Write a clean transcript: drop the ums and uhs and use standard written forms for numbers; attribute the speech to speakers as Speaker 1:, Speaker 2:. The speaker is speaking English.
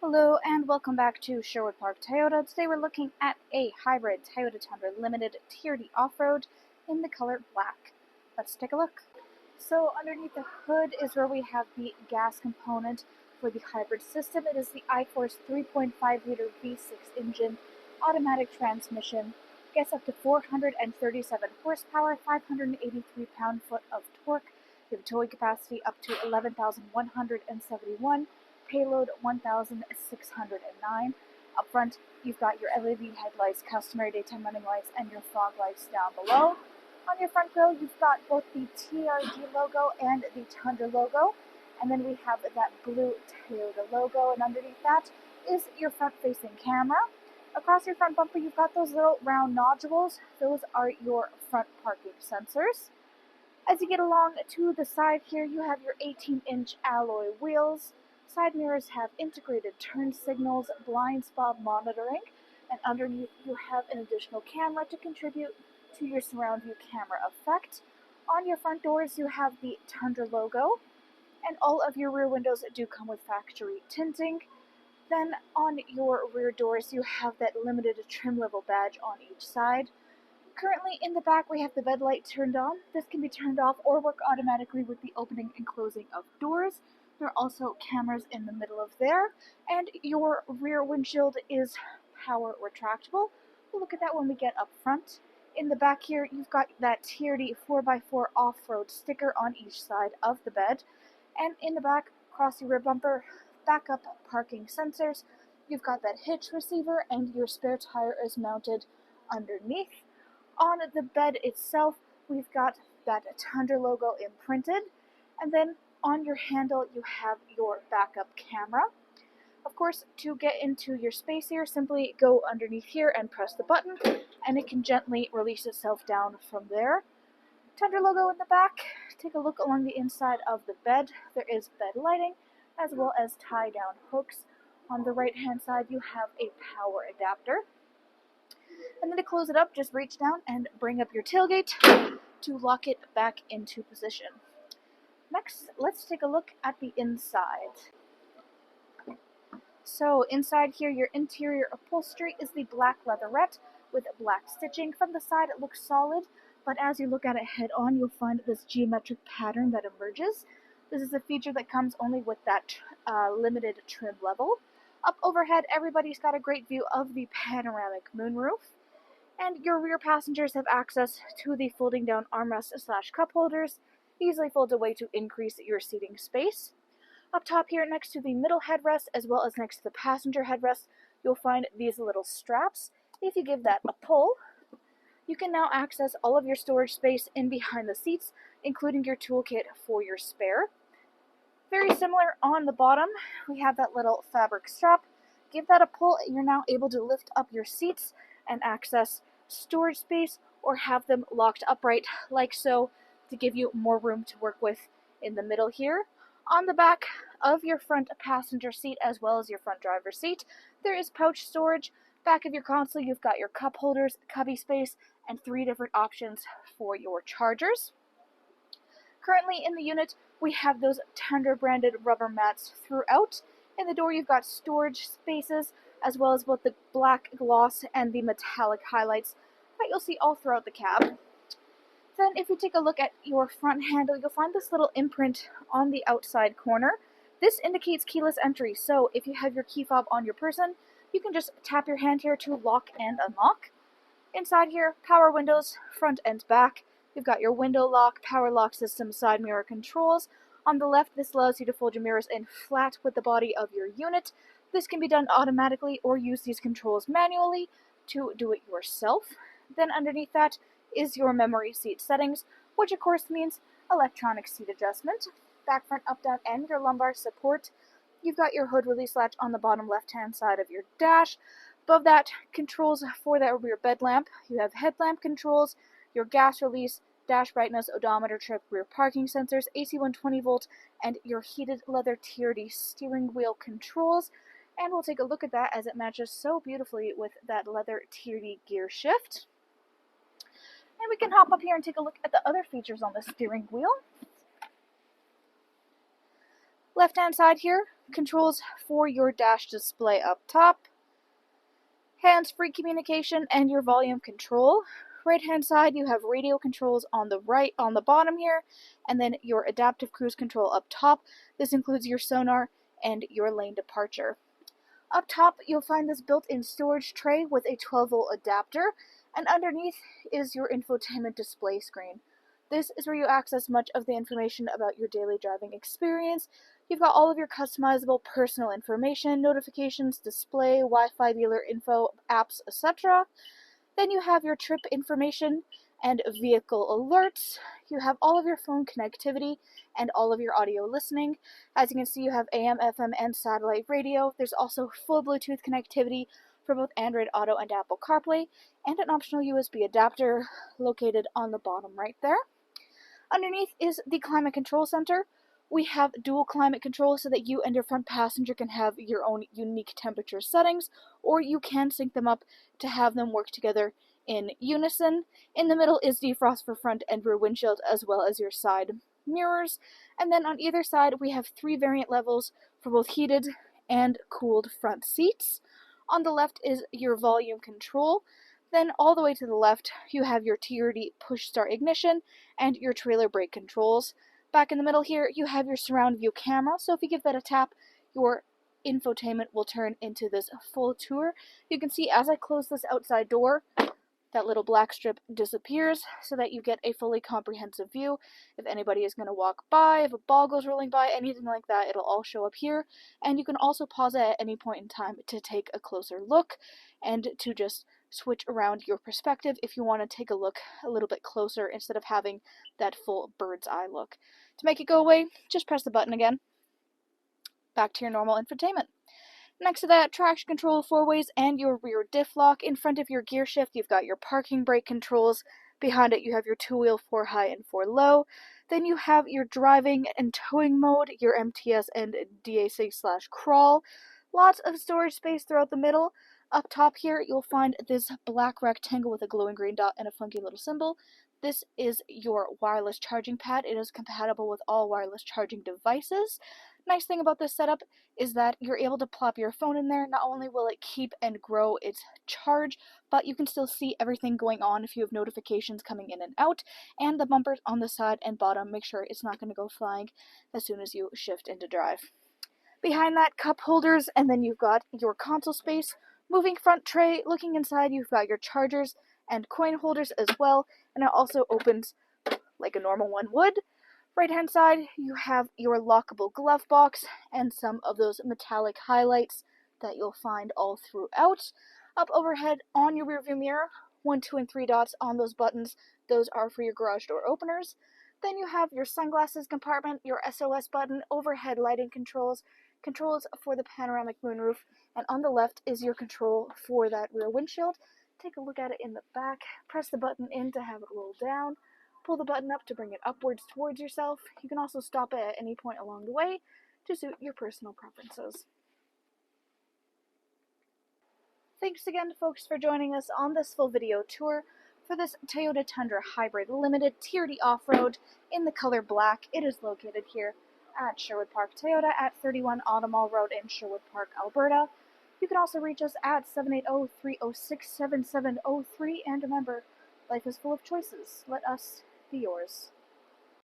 Speaker 1: Hello and welcome back to Sherwood Park Toyota. Today we're looking at a hybrid Toyota Tundra Limited TRD Off-Road in the color black. Let's take a look. So underneath the hood is where we have the gas component for the hybrid system. It is the iForce 3.5-liter V6 engine, automatic transmission, gets up to 437 horsepower, 583 pound-foot of torque. You have towing capacity up to 11,171. Payload 1,609. Up front, you've got your LED headlights, customary daytime running lights, and your fog lights down below. On your front grille, you've got both the TRD logo and the Tundra logo, and then we have that blue Toyota logo, and underneath that is your front-facing camera. Across your front bumper, you've got those little round nodules. Those are your front parking sensors. As you get along to the side here, you have your 18-inch alloy wheels. Side mirrors have integrated turn signals, blind spot monitoring, and underneath you have an additional camera to contribute to your surround view camera effect. On your front doors you have the Tundra logo, and all of your rear windows do come with factory tinting. Then on your rear doors you have that limited trim level badge on each side. Currently in the back we have the bed light turned on. This can be turned off or work automatically with the opening and closing of doors. There are also cameras in the middle of there, and your rear windshield is power retractable. We'll look at that when we get up front. In the back here, you've got that TRD 4x4 off-road sticker on each side of the bed, and in the back, across your rear bumper, backup parking sensors. You've got that hitch receiver, and your spare tire is mounted underneath. On the bed itself, we've got that Tundra logo imprinted, and then on your handle, you have your backup camera. Of course, to get into your space here, simply go underneath here and press the button, and it can gently release itself down from there. Tundra logo in the back. Take a look along the inside of the bed. There is bed lighting, as well as tie-down hooks. On the right-hand side, you have a power adapter. And then to close it up, just reach down and bring up your tailgate to lock it back into position. Next, let's take a look at the inside. So inside here, your interior upholstery is the black leatherette with black stitching. From the side, it looks solid, but as you look at it head on, you'll find this geometric pattern that emerges. This is a feature that comes only with that limited trim level. Up overhead, everybody's got a great view of the panoramic moonroof. And your rear passengers have access to the folding down armrest/cup holders. Easily fold away to increase your seating space. Up top here next to the middle headrest as well as next to the passenger headrest, you'll find these little straps. If you give that a pull, you can now access all of your storage space in behind the seats, including your toolkit for your spare. Very similar on the bottom, we have that little fabric strap. Give that a pull, and you're now able to lift up your seats and access storage space or have them locked upright like so, to give you more room to work with in the middle here. On the back of your front passenger seat as well as your front driver's seat, there is pouch storage. Back of your console, you've got your cup holders, cubby space, and 3 different options for your chargers. Currently in the unit, we have those Tundra branded rubber mats throughout. In the door, you've got storage spaces as well as both the black gloss and the metallic highlights that you'll see all throughout the cab. Then if you take a look at your front handle, you'll find this little imprint on the outside corner. This indicates keyless entry, so if you have your key fob on your person, you can just tap your hand here to lock and unlock. Inside here, power windows, front and back. You've got your window lock, power lock system, side mirror controls. On the left, this allows you to fold your mirrors in flat with the body of your unit. This can be done automatically or use these controls manually to do it yourself. Then underneath that is your memory seat settings, which of course means electronic seat adjustment, back, front, up, down, and your lumbar support. You've got your hood release latch on the bottom left-hand side of your dash. Above that, controls for that rear bed lamp. You have headlamp controls, your gas release, dash brightness, odometer trip, rear parking sensors, AC 120 volt, and your heated leather TRD steering wheel controls. And we'll take a look at that as it matches so beautifully with that leather TRD gear shift. And we can hop up here and take a look at the other features on the steering wheel. Left hand side here, controls for your dash display up top, hands-free communication and your volume control. Right hand side you have radio controls on the bottom here, and then your adaptive cruise control up top. This includes your sonar and your lane departure. Up top you'll find this built-in storage tray with a 12-volt adapter, and underneath is your infotainment display screen. This is where you access much of the information about your daily driving experience. You've got all of your customizable personal information, notifications, display, Wi-Fi dealer info, apps, etc. Then you have your trip information and vehicle alerts. You have all of your phone connectivity and all of your audio listening. As you can see, you have AM, FM, and satellite radio. There's also full Bluetooth connectivity for both Android Auto and Apple CarPlay, and an optional USB adapter located on the bottom right there. Underneath is the climate control center. We have dual climate control so that you and your front passenger can have your own unique temperature settings, or you can sync them up to have them work together in unison. In the middle is defrost for front and rear windshield, as well as your side mirrors. And then on either side we have 3 variant levels for both heated and cooled front seats. On the left is your volume control. Then all the way to the left you have your TRD push start ignition and your trailer brake controls. Back in the middle here you have your surround view camera, so if you give that a tap, your infotainment will turn into this full tour. You can see as I close this outside door, that little black strip disappears so that you get a fully comprehensive view. If anybody is going to walk by, if a ball goes rolling by, anything like that, it'll all show up here. And you can also pause it at any point in time to take a closer look and to just switch around your perspective if you want to take a look a little bit closer instead of having that full bird's eye look. To make it go away, just press the button again. Back to your normal infotainment. Next to that, traction control 4-ways and your rear diff lock. In front of your gear shift, you've got your parking brake controls. Behind it, you have your 2-wheel 4 high and 4 low. Then you have your driving and towing mode, your MTS and DAC/crawl. Lots of storage space throughout the middle. Up top here, you'll find this black rectangle with a glowing green dot and a funky little symbol. This is your wireless charging pad. It is compatible with all wireless charging devices. Nice thing about this setup is that you're able to plop your phone in there. Not only will it keep and grow its charge, but you can still see everything going on if you have notifications coming in and out, and the bumpers on the side and bottom make sure it's not going to go flying as soon as you shift into drive. Behind that, cup holders, and then you've got your console space, moving front tray. Looking inside, you've got your chargers and coin holders as well, and it also opens like a normal one would. Right hand side, you have your lockable glove box and some of those metallic highlights that you'll find all throughout. Up overhead on your rearview mirror, 1, 2, and 3 dots on those buttons. Those are for your garage door openers. Then you have your sunglasses compartment, your SOS button, overhead lighting controls, controls for the panoramic moonroof, and on the left is your control for that rear windshield. Take a look at it in the back. Press the button in to have it roll down. Pull the button up to bring it upwards towards yourself. You can also stop it at any point along the way to suit your personal preferences. Thanks again, folks, for joining us on this full video tour for this Toyota Tundra Hybrid Limited TRD Off-Road in the color black. It is located here at Sherwood Park Toyota at 31 Autumn Mall Road in Sherwood Park, Alberta. You can also reach us at 780-306-7703, and remember, life is full of choices. Let us be yours.